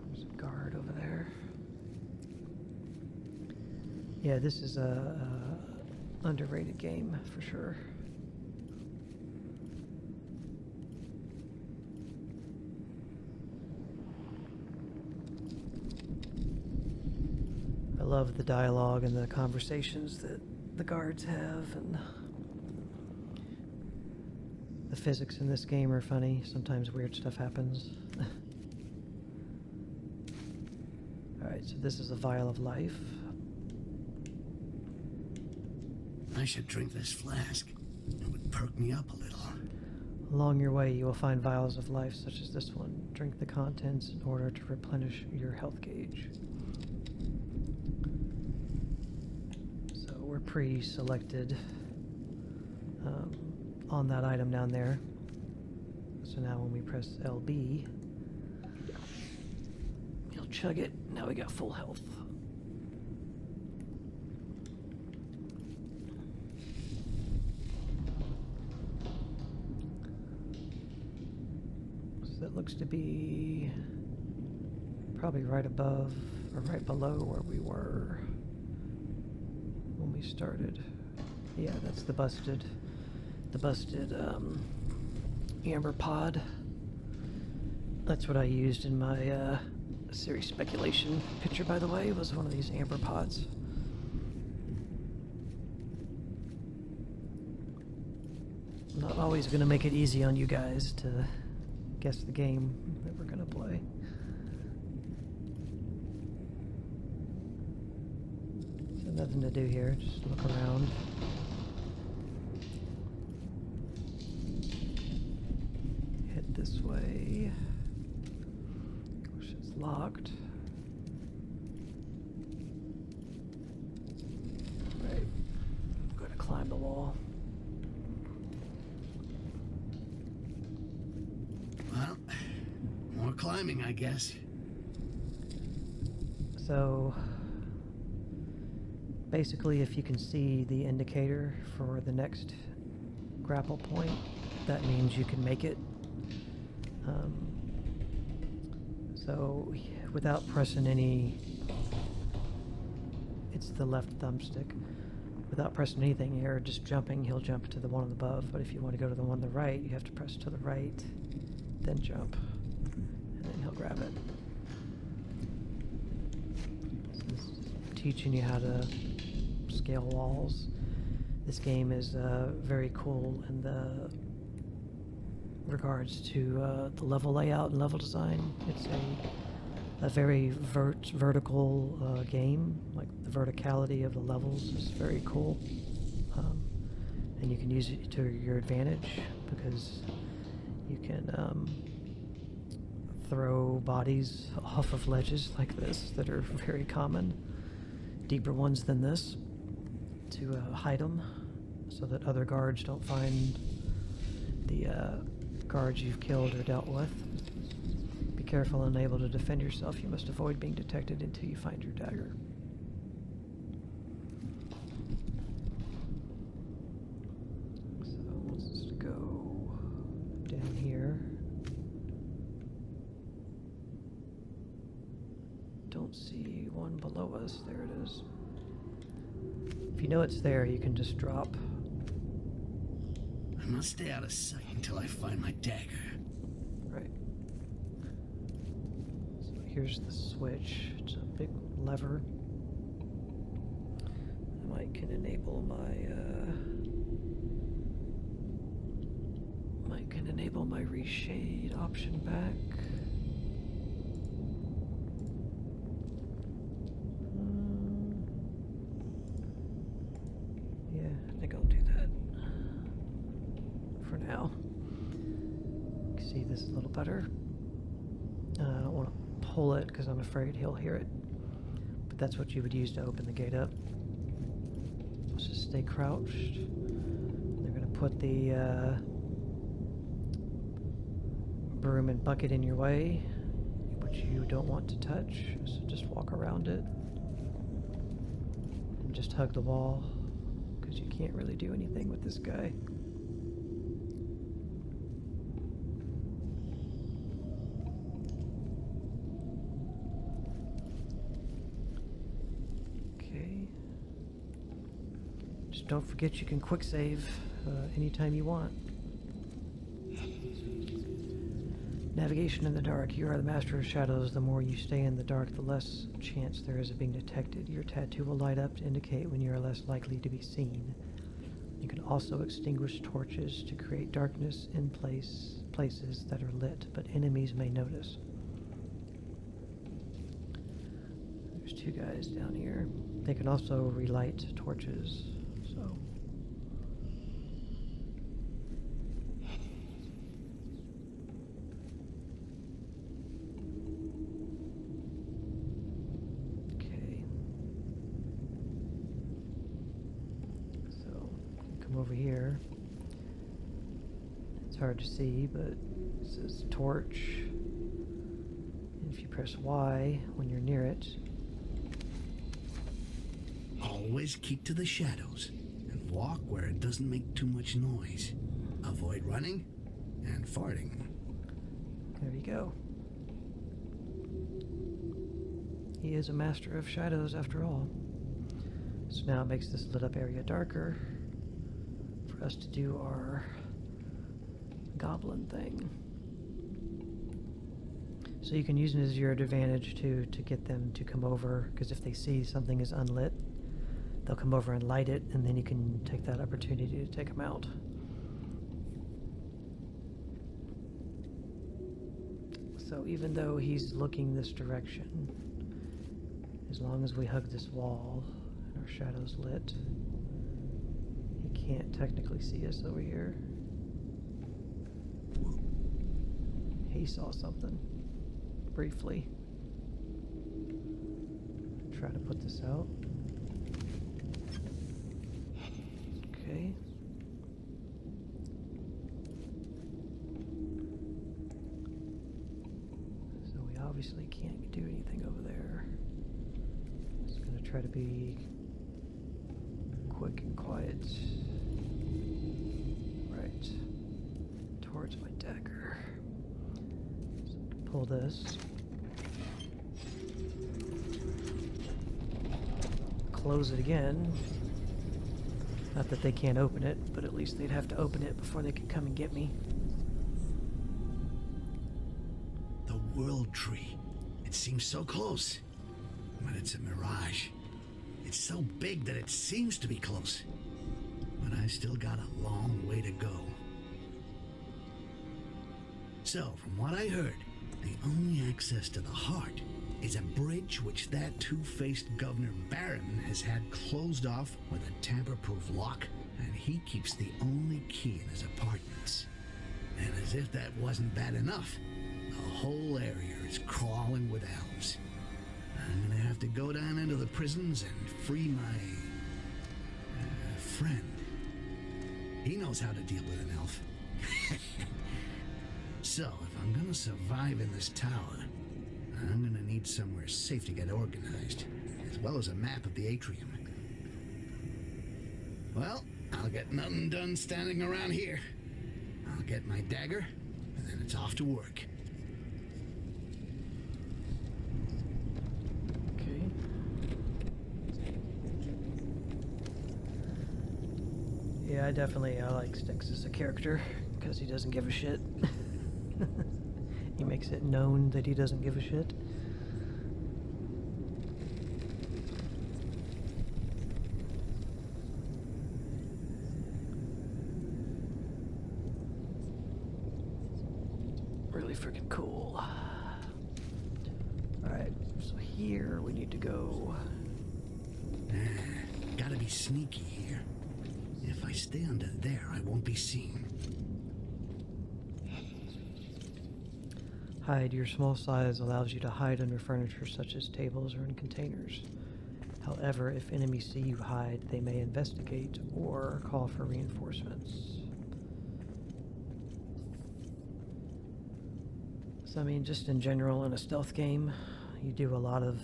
Speaker 1: There's a guard over there. Yeah, this is a underrated game for sure. I love the dialogue and the conversations that the guards have, and the physics in this game are funny. Sometimes weird stuff happens. Alright, so this is a vial of life.
Speaker 2: I should drink this flask. It would perk me up a little.
Speaker 1: Along your way, you will find vials of life such as this one. Drink the contents in order to replenish your health gauge. So we're pre-selected on that item down there. So now when we press LB, you'll chug it. Now we got full health. So that looks to be probably right above or right below where we were when we started. Yeah, that's the busted amber pod. That's what I used in my series speculation picture, by the way, was one of these amber pods. I'm not always going to make it easy on you guys to guess the game that we're going to play. So nothing to do here, just look around. Head this way. Of course, it's locked. Right. I'm going to climb the wall.
Speaker 2: Well, more climbing, I guess.
Speaker 1: So, basically, if you can see the indicator for the next grapple point, that means you can make it. So, without pressing any, it's the left thumbstick. Without pressing anything here, just jumping, he'll jump to the one above. But if you want to go to the one on the right, you have to press to the right, then jump, and then he'll grab it. This is teaching you how to scale walls. This game is very cool in the regards to the level layout and level design. It's a very vertical game. Like the verticality of the levels is very cool, and you can use it to your advantage because you can throw bodies off of ledges like this that are very common, deeper ones than this, to hide them so that other guards don't find the guards you've killed or dealt with. Be careful and able to defend yourself. You must avoid being detected until you find your dagger. So let's go down here. Don't see one below us. There it is. If you know it's there, you can just drop.
Speaker 2: I must stay out of sight until I find my dagger.
Speaker 1: Right. So here's the switch. It's a big lever. I can enable my reshade option back. Yeah, I think I'll do that for now. You can see this a little better. I don't want to pull it because I'm afraid he'll hear it. But that's what you would use to open the gate up. Let's just stay crouched. They're going to put the broom and bucket in your way, which you don't want to touch. So just walk around it. And just hug the wall, because you can't really do anything with this guy. Okay. Just don't forget you can quick save anytime you want. Navigation in the dark. You are the master of shadows. The more you stay in the dark, the less chance there is of being detected. Your tattoo will light up to indicate when you are less likely to be seen. You can also extinguish torches to create darkness in places that are lit, but enemies may notice. There's two guys down here. They can also relight torches, so... over here. It's hard to see, but it says torch. And if you press Y when you're near it,
Speaker 2: Always keep to the shadows and walk where it doesn't make too much noise. Avoid running and farting.
Speaker 1: there you go. He is a master of shadows after all. So now it makes this lit up area darker for us to do our goblin thing. So you can use it as your advantage to get them to come over, because if they see something is unlit, they'll come over and light it, and then you can take that opportunity to take them out. So even though he's looking this direction, as long as we hug this wall and our shadow's lit, he can't technically see us over here. He saw something briefly. Try to put this out. Okay. So we obviously can't do anything over there. Just gonna try to be quick and quiet. Right. Towards my dagger. So I can pull this. Close it again. Not that they can't open it, but at least they'd have to open it before they could come and get me.
Speaker 2: The World Tree. It seems so close. But it's a mirage. It's so big that it seems to be close. But I still got a long way to go. So, from what I heard, the only access to the heart is a bridge which that two-faced Governor Barron has had closed off with a tamper-proof lock, and he keeps the only key in his apartments. And as if that wasn't bad enough, the whole area is crawling with elves. I'm gonna have to go down into the prisons and free my friend. He knows how to deal with an elf. So, if I'm gonna survive in this tower, I'm gonna need somewhere safe to get organized, as well as a map of the atrium. Well, I'll get nothing done standing around here. I'll get my dagger, and then it's off to work.
Speaker 1: Okay. Yeah, I like Styx as a character, because he doesn't give a shit. He makes it known that he doesn't give a shit. Really freaking cool. Alright, so here we need to go.
Speaker 2: Gotta be sneaky here. If I stay under there, I won't be seen.
Speaker 1: Hide. Your small size allows you to hide under furniture such as tables or in containers. However, if enemies see you hide, they may investigate or call for reinforcements. So I mean, just in general in a stealth game, you do a lot of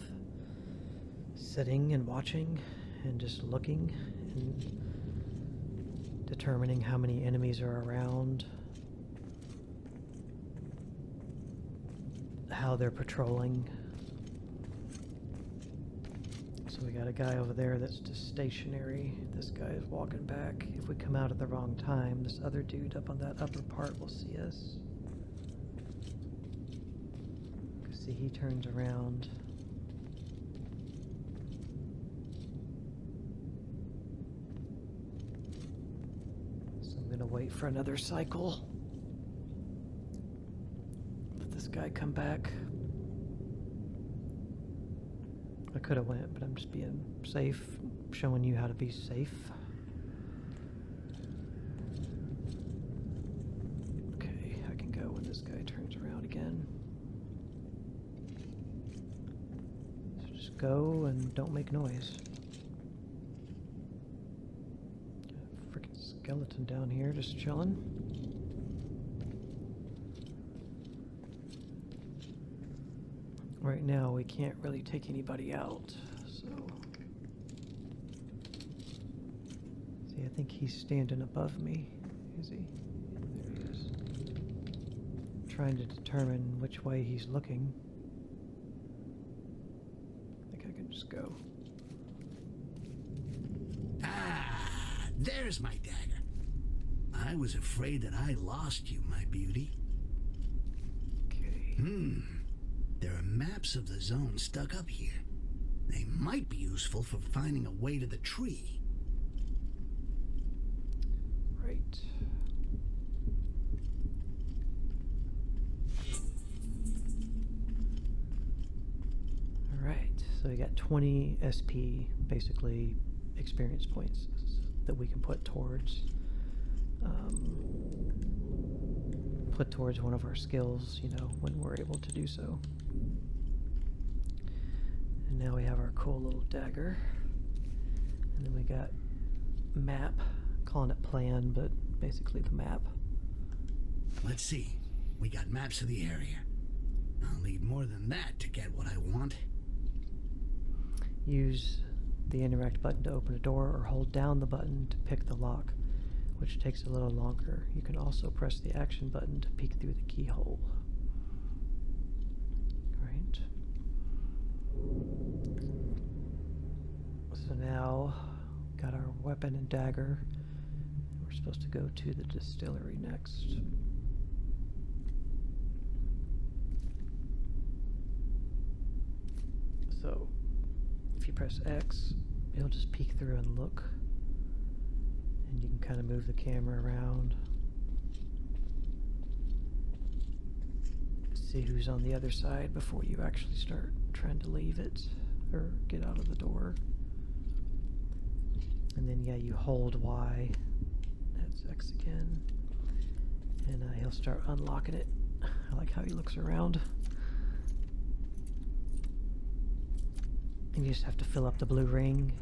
Speaker 1: sitting and watching and just looking and determining how many enemies are around, how they're patrolling. So we got a guy over there that's just stationary. This guy is walking back. If we come out at the wrong time, this other dude up on that upper part will see us. See, he turns around. So I'm gonna wait for another cycle. Let this guy come back. I could have went, but I'm just being safe, showing you how to be safe. Okay, I can go when this guy turns around again. So just go and don't make noise. Freaking skeleton down here just chilling. Right now, we can't really take anybody out, so... See, I think he's standing above me. Is he? There he is. Trying to determine which way he's looking. go.
Speaker 2: Ah, there's my dagger. I was afraid that I lost you, my beauty.
Speaker 1: Okay.
Speaker 2: There are maps of the zone stuck up here. They might be useful for finding a way to the tree.
Speaker 1: Right. Alright, so we got 20 SP, basically experience points, that we can put towards one of our skills, you know, when we're able to do so. And now we have our cool little dagger. And then we got map, calling it plan, but basically the map.
Speaker 2: Let's see. We got maps of the area. I'll need more than that to get what I want.
Speaker 1: Use the interact button to open a door, or hold down the button to pick the lock, which takes a little longer. You can also press the action button to peek through the keyhole. Right. So now, got our weapon and dagger. We're supposed to go to the distillery next. So, if you press X, it'll just peek through and look. And you can kind of move the camera around. See who's on the other side before you actually start trying to leave it or get out of the door. And then, yeah, you hold Y. That's X again. And he'll start unlocking it. I like how he looks around. And you just have to fill up the blue ring.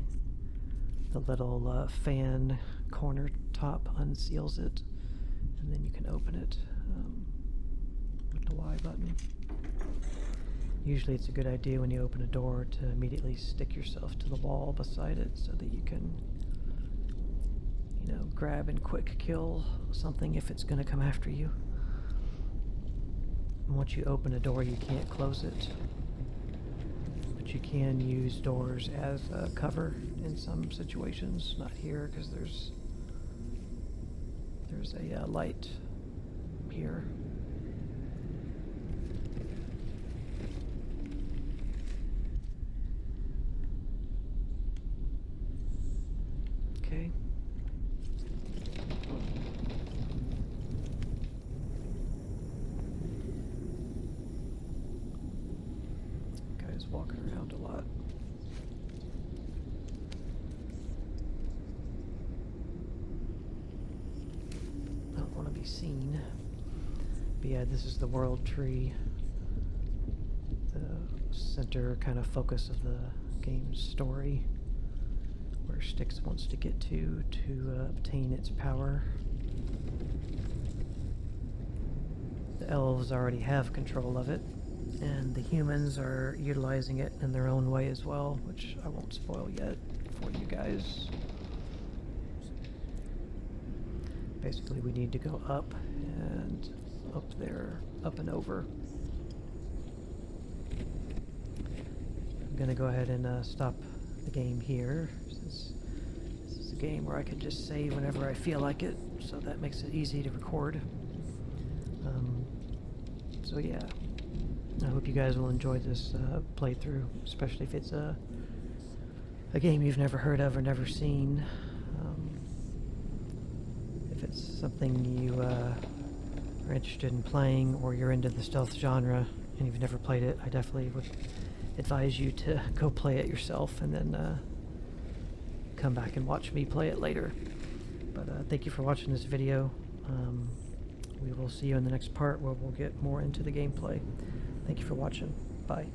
Speaker 1: The little fan corner top unseals it, and then you can open it with the Y button. Usually it's a good idea when you open a door to immediately stick yourself to the wall beside it so that you can, you know, grab and quick kill something if it's going to come after you. And once you open a door, you can't close it. You can use doors as cover in some situations. Not here, because there's a light here. Okay. Guy's walking around a lot. I don't want to be seen. But yeah, this is the world tree. The center kind of focus of the game's story, where Styx wants to get to obtain its power. The elves already have control of it, and the humans are utilizing it in their own way as well, which I won't spoil yet for you guys. Basically, we need to go up and up there, up and over. I'm gonna go ahead and stop the game here, since this is a game where I can just save whenever I feel like it, so that makes it easy to record. So yeah, I hope you guys will enjoy this playthrough, especially if it's a game you've never heard of or never seen. If it's something you are interested in playing, or you're into the stealth genre and you've never played it, I definitely would advise you to go play it yourself and then come back and watch me play it later. But thank you for watching this video. We will see you in the next part where we'll get more into the gameplay. Thank you for watching. Bye.